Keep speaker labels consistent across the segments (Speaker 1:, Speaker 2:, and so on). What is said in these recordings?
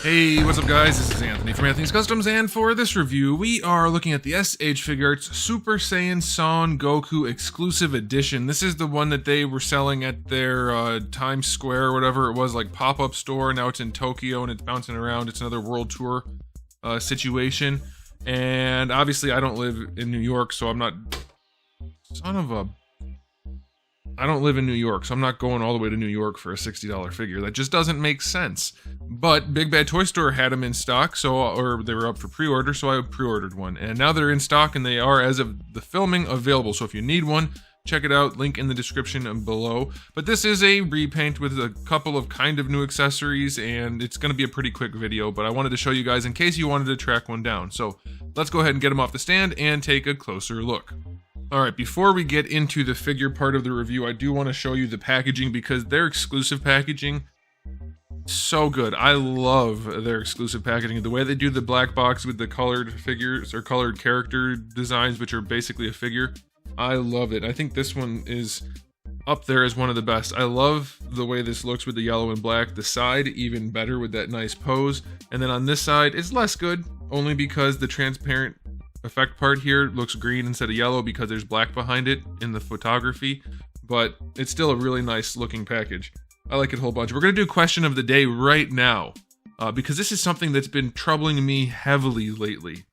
Speaker 1: Hey, what's up guys? This is Anthony from Anthony's Customs, and for this review, we are looking at the Figuarts Super Saiyan Son Goku exclusive edition. This is the one that they were selling at their Times Square or whatever it was, like pop-up store. Now it's in Tokyo and it's bouncing around. It's another world tour situation. And obviously I don't live in New York, so I'm not... I don't live in New York, so I'm not going all the way to New York for a $60 figure. That just doesn't make sense. But Big Bad Toy Store had them in stock, or they were up for pre-order, so I pre-ordered one. And now they're in stock, and they are, as of the filming, available. So if you need one, check it out. Link in the description below. But this is a repaint with a couple of kind of new accessories, and it's going to be a pretty quick video. But I wanted to show you guys in case you wanted to track one down. So let's go ahead and get them off the stand and take a closer look. Alright, before we get into the figure part of the review, I do want to show you the packaging because their exclusive packaging, so good. I love their exclusive packaging. The way they do the black box with the colored figures or colored character designs, which are basically a figure, I love it. I think this one is up there as one of the best. I love the way this looks with the yellow and black. The side, even better with that nice pose. And then on this side, it's less good, only because the transparent effect part here looks green instead of yellow because there's black behind it in the photography, but it's still a really nice looking package. I like it a whole bunch. We're going to do question of the day right now because this is something that's been troubling me heavily lately.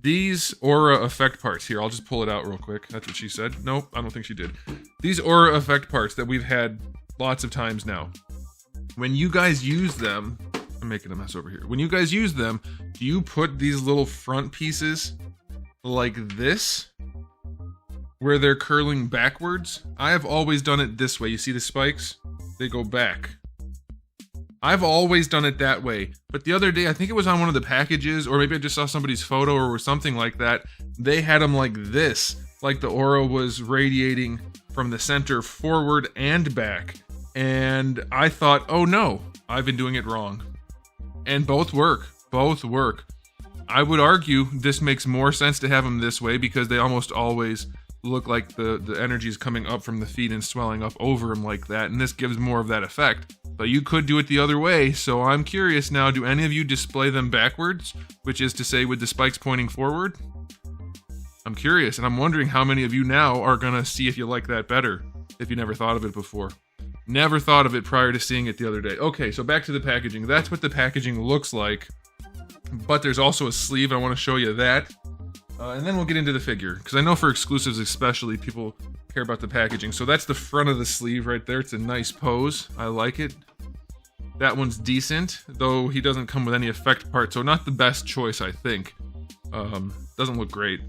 Speaker 1: These aura effect parts here, I'll just pull it out real quick. That's what she said. Nope, I don't think she did. These aura effect parts that we've had lots of times now. When you guys use them, I'm making a mess over here. When you guys use them, do you put these little front pieces like this, where they're curling backwards? I have always done it this way. You see the spikes? They go back. I've always done it that way. But the other day, I think it was on one of the packages, or maybe I just saw somebody's photo or something like that. They had them like this, like the aura was radiating from the center forward and back. And I thought, oh no, I've been doing it wrong. And both work. Both work. I would argue this makes more sense to have them this way because they almost always look like the energy is coming up from the feet and swelling up over them like that, and this gives more of that effect. But you could do it the other way, so I'm curious now, do any of you display them backwards, which is to say with the spikes pointing forward? I'm curious, and I'm wondering how many of you now are gonna see if you like that better, if you never thought of it before. Never thought of it prior to seeing it the other day. Okay, so back to the packaging. That's what the packaging looks like. But there's also a sleeve, and I want to show you that. And then we'll get into the figure, because I know for exclusives especially, people care about the packaging. So that's the front of the sleeve right there. It's a nice pose. I like it. That one's decent, though he doesn't come with any effect part, so not the best choice, I think. Doesn't look great.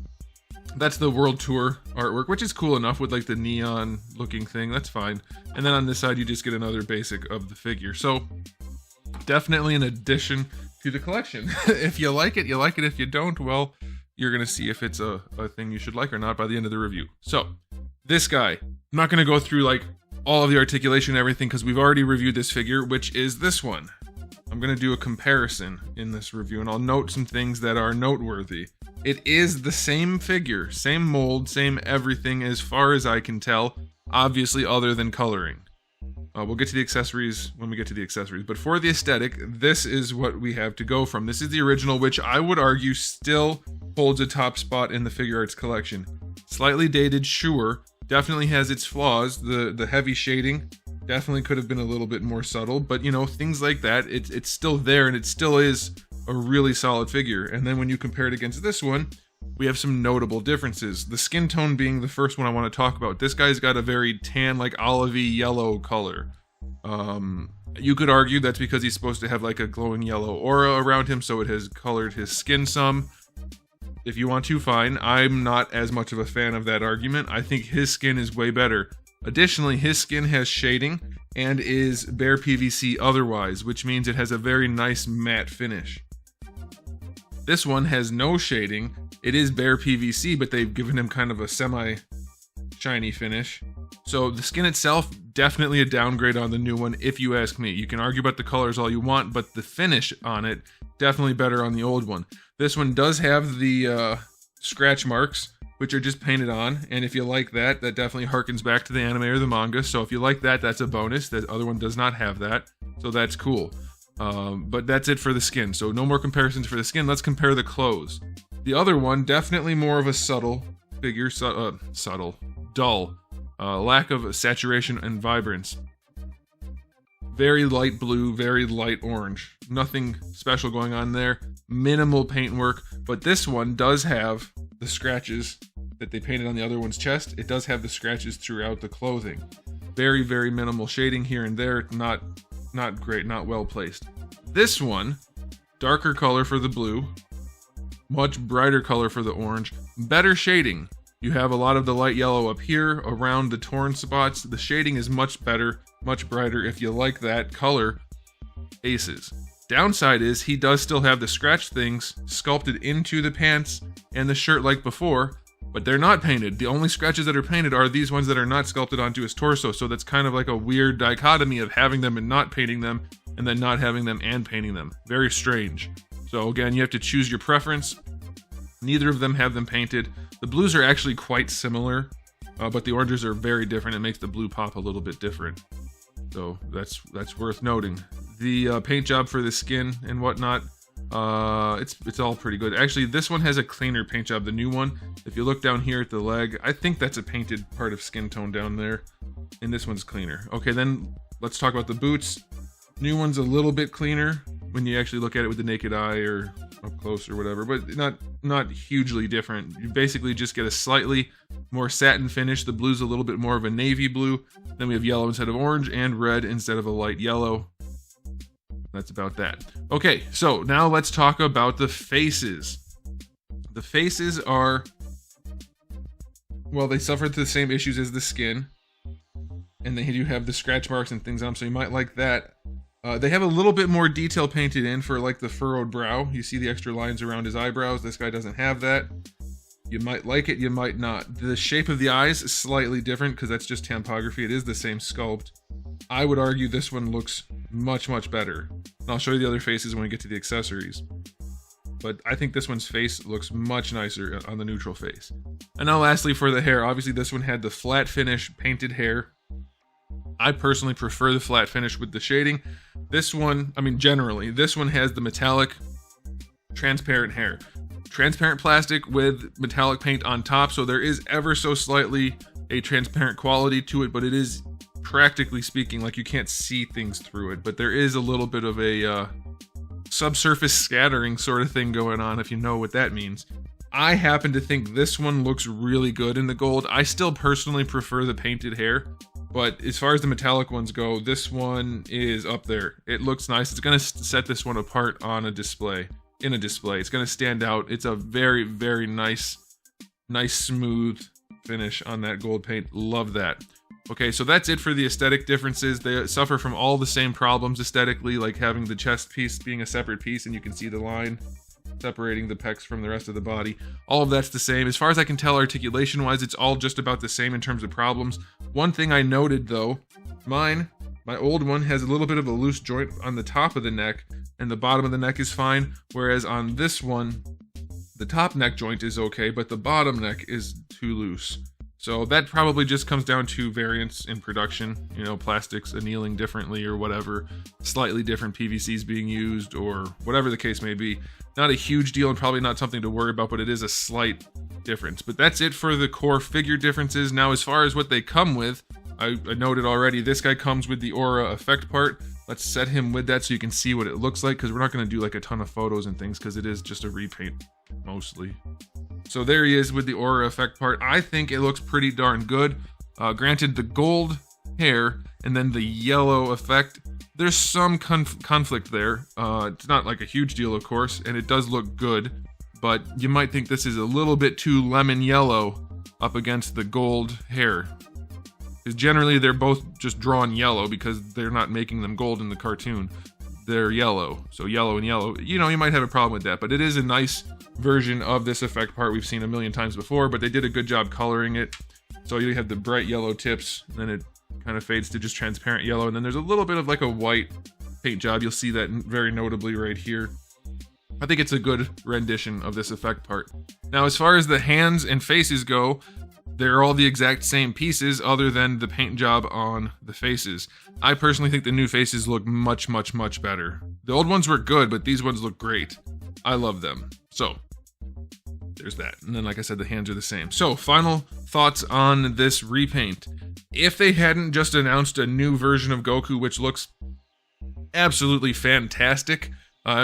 Speaker 1: That's the World Tour artwork, which is cool enough with like the neon looking thing. That's fine. And then on this side, you just get another basic of the figure. So definitely an addition to the collection. If you like it, you like it. If you don't, well, you're gonna see if it's a thing you should like or not by the end of the review. So this guy, I'm not gonna go through like all of the articulation and everything because we've already reviewed this figure, which is this one. I'm gonna do a comparison in this review, and I'll note some things that are noteworthy. It is the same figure, same mold, same everything as far as I can tell, obviously other than coloring. We'll get to the accessories when we get to the accessories. But for the aesthetic, this is what we have to go from. This is the original, which I would argue still holds a top spot in the Figuarts collection. Slightly dated, sure. Definitely has its flaws. The heavy shading definitely could have been a little bit more subtle. But, you know, things like that, it's still there, and it still is a really solid figure. And then when you compare it against this one, we have some notable differences. The skin tone being the first one I want to talk about. This guy's got a very tan, like olivey yellow color. You could argue that's because he's supposed to have like a glowing yellow aura around him, so it has colored his skin some. If you want to, fine. I'm not as much of a fan of that argument. I think his skin is way better. Additionally, his skin has shading and is bare PVC otherwise, which means it has a very nice matte finish. This one has no shading. It is bare PVC, but they've given him kind of a semi-shiny finish. So the skin itself, definitely a downgrade on the new one, if you ask me. You can argue about the colors all you want, but the finish on it, definitely better on the old one. This one does have the scratch marks, which are just painted on, and if you like that, that definitely harkens back to the anime or the manga. So if you like that, that's a bonus. The other one does not have that, so that's cool. But that's it for the skin. So no more comparisons for the skin. Let's compare the clothes. The other one, definitely more of a subtle figure, dull, lack of saturation and vibrance. Very light blue, very light orange. Nothing special going on there. Minimal paintwork, but this one does have the scratches that they painted on the other one's chest. It does have the scratches throughout the clothing. Very, very minimal shading here and there. Not great, not well placed. This one, darker color for the blue, much brighter color for the orange, better shading. You have a lot of the light yellow up here around the torn spots. The shading is much better, much brighter. If you like that color, aces. Downside is he does still have the scratch things sculpted into the pants and the shirt like before, but they're not painted. The only scratches that are painted are these ones that are not sculpted onto his torso, so that's kind of like a weird dichotomy of having them and not painting them, and then not having them and painting them. Very strange. So again, you have to choose your preference. Neither of them have them painted. The blues are actually quite similar, but the oranges are very different. It makes the blue pop a little bit different. So that's worth noting. The paint job for the skin and whatnot, it's all pretty good. Actually, this one has a cleaner paint job. The new one, if you look down here at the leg, I think that's a painted part of skin tone down there, and this one's cleaner. Okay, then let's talk about the boots. New one's a little bit cleaner when you actually look at it with the naked eye or up close or whatever, but not hugely different. You basically just get a slightly more satin finish. The blue's a little bit more of a navy blue. Then we have yellow instead of orange and red instead of a light yellow. That's about that. Okay, so now let's talk about the faces. The faces are, well, they suffered the same issues as the skin, and they do have the scratch marks and things on them, so you might like that. They have a little bit more detail painted in for like the furrowed brow. You see the extra lines around his eyebrows. This guy doesn't have that. You might like it, you might not. The shape of the eyes is slightly different because that's just tampography. It is the same sculpt. I would argue this one looks much, much better. And I'll show you the other faces when we get to the accessories. But I think this one's face looks much nicer on the neutral face. And now lastly for the hair, obviously this one had the flat finish painted hair. I personally prefer the flat finish with the shading. This one, I mean generally, this one has the metallic transparent hair. Transparent plastic with metallic paint on top, so there is ever so slightly a transparent quality to it, but it is, practically speaking, like you can't see things through it, but there is a little bit of a subsurface scattering sort of thing going on, if you know what that means. I happen to think this one looks really good in the gold. I still personally prefer the painted hair, but as far as the metallic ones go, this one is up there. It looks nice. It's going to set this one apart on a display. In a display, it's going to stand out. It's a very, very nice smooth finish on that gold paint. Love that. Okay, so that's it for the aesthetic differences. They suffer from all the same problems aesthetically, like having the chest piece being a separate piece and you can see the line separating the pecs from the rest of the body. All of that's the same. As far as I can tell, articulation wise, it's all just about the same in terms of problems. One thing I noted though, my old one has a little bit of a loose joint on the top of the neck and the bottom of the neck is fine, whereas on this one, the top neck joint is okay, but the bottom neck is too loose. So that probably just comes down to variance in production, you know, plastics annealing differently or whatever, slightly different PVCs being used or whatever the case may be. Not a huge deal and probably not something to worry about, but it is a slight difference. But that's it for the core figure differences. Now, as far as what they come with, I noted already, this guy comes with the aura effect part. Let's set him with that so you can see what it looks like, because we're not going to do like a ton of photos and things because it is just a repaint mostly. So there he is with the aura effect part. I think it looks pretty darn good. Granted, the gold hair and then the yellow effect, there's some conflict there. It's not like a huge deal, of course, and it does look good, but you might think this is a little bit too lemon yellow up against the gold hair. Because generally they're both just drawn yellow because they're not making them gold in the cartoon. They're yellow, so yellow and yellow. You know, you might have a problem with that, but it is a nice version of this effect part we've seen a million times before, but they did a good job coloring it. So you have the bright yellow tips, and then it kind of fades to just transparent yellow, and then there's a little bit of like a white paint job. You'll see that very notably right here. I think it's a good rendition of this effect part. Now, as far as the hands and faces go, they're all the exact same pieces other than the paint job on the faces. I personally think the new faces look much, much, much better. The old ones were good, but these ones look great. I love them. So, there's that. And then, like I said, the hands are the same. So, final thoughts on this repaint. If they hadn't just announced a new version of Goku, which looks absolutely fantastic,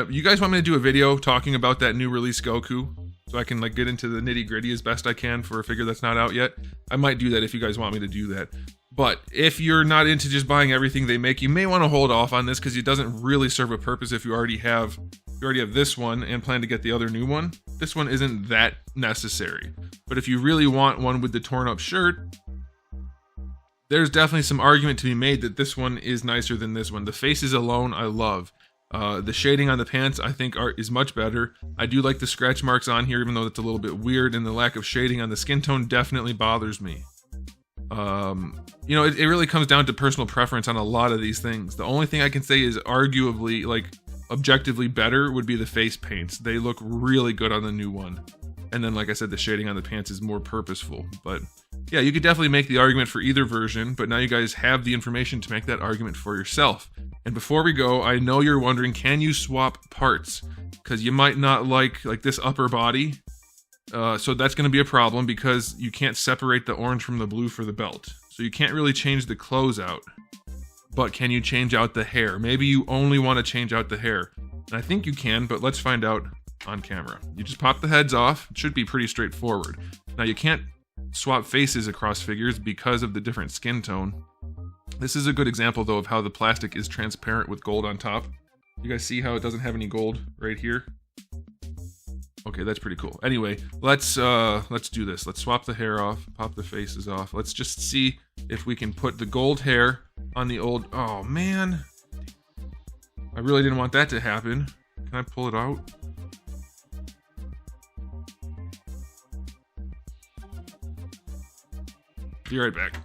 Speaker 1: you guys want me to do a video talking about that new release Goku? So I can like get into the nitty gritty as best I can for a figure that's not out yet. I might do that if you guys want me to do that. But if you're not into just buying everything they make, you may want to hold off on this because it doesn't really serve a purpose if you already have this one and plan to get the other new one. This one isn't that necessary. But if you really want one with the torn up shirt, there's definitely some argument to be made that this one is nicer than this one. The faces alone I love. The shading on the pants I think is much better. I do like the scratch marks on here, even though it's a little bit weird, and the lack of shading on the skin tone definitely bothers me. You know, it really comes down to personal preference on a lot of these things. The only thing I can say is arguably, like, objectively better would be the face paints. They look really good on the new one. And then, like I said, the shading on the pants is more purposeful. But yeah, you could definitely make the argument for either version, but now you guys have the information to make that argument for yourself. And before we go, I know you're wondering, can you swap parts? Because you might not like this upper body. So that's going to be a problem because you can't separate the orange from the blue for the belt. So you can't really change the clothes out. But can you change out the hair? Maybe you only want to change out the hair. And I think you can, but let's find out on camera. You just pop the heads off. It should be pretty straightforward. Now you can't swap faces across figures because of the different skin tone. This is a good example though of how the plastic is transparent with gold on top. You guys see how it doesn't have any gold right here? Okay, that's pretty cool. Anyway, let's do this. Let's swap the hair off, pop the faces off. Let's just see if we can put the gold hair on the old. Oh man, I really didn't want that to happen. Can I pull it out? Be right back.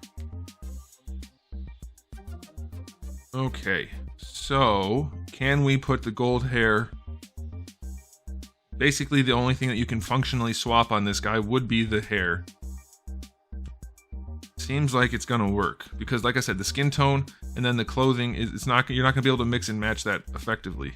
Speaker 1: Okay, so can we put the gold hair? Basically, the only thing that you can functionally swap on this guy would be the hair. Seems like it's gonna work because, like I said, the skin tone and then the clothing you're not gonna be able to mix and match that effectively.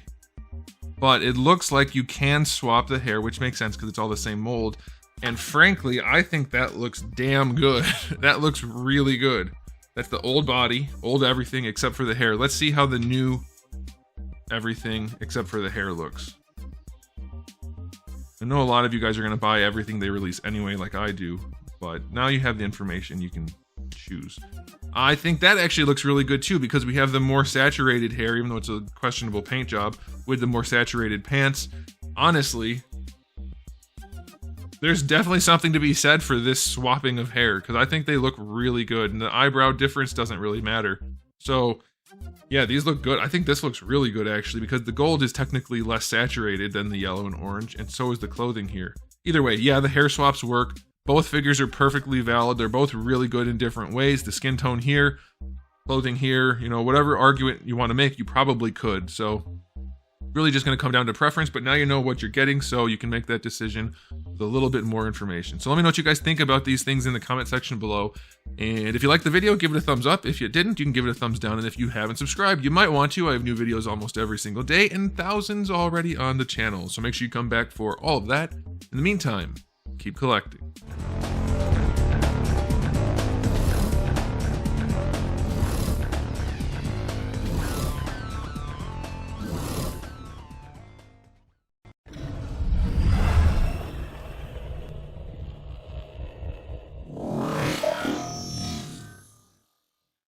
Speaker 1: But it looks like you can swap the hair, which makes sense because it's all the same mold. And frankly, I think that looks damn good. That looks really good. That's the old body, old everything except for the hair. Let's see how the new everything except for the hair looks. I know a lot of you guys are going to buy everything they release anyway, like I do, but now you have the information, you can choose. I think that actually looks really good too, because we have the more saturated hair, even though it's a questionable paint job, with the more saturated pants. Honestly, there's definitely something to be said for this swapping of hair, because I think they look really good, and the eyebrow difference doesn't really matter. So, yeah, these look good. I think this looks really good, actually, because the gold is technically less saturated than the yellow and orange, and so is the clothing here. Either way, yeah, the hair swaps work. Both figures are perfectly valid. They're both really good in different ways. The skin tone here, clothing here, you know, whatever argument you want to make, you probably could. So, really just going to come down to preference, but now you know what you're getting, so you can make that decision with a little bit more information. So let me know what you guys think about these things in the comment section below. And if you liked the video, give it a thumbs up. If you didn't, you can give it a thumbs down. And if you haven't subscribed, you might want to. I have new videos almost every single day and thousands already on the channel. So make sure you come back for all of that. In the meantime, keep collecting.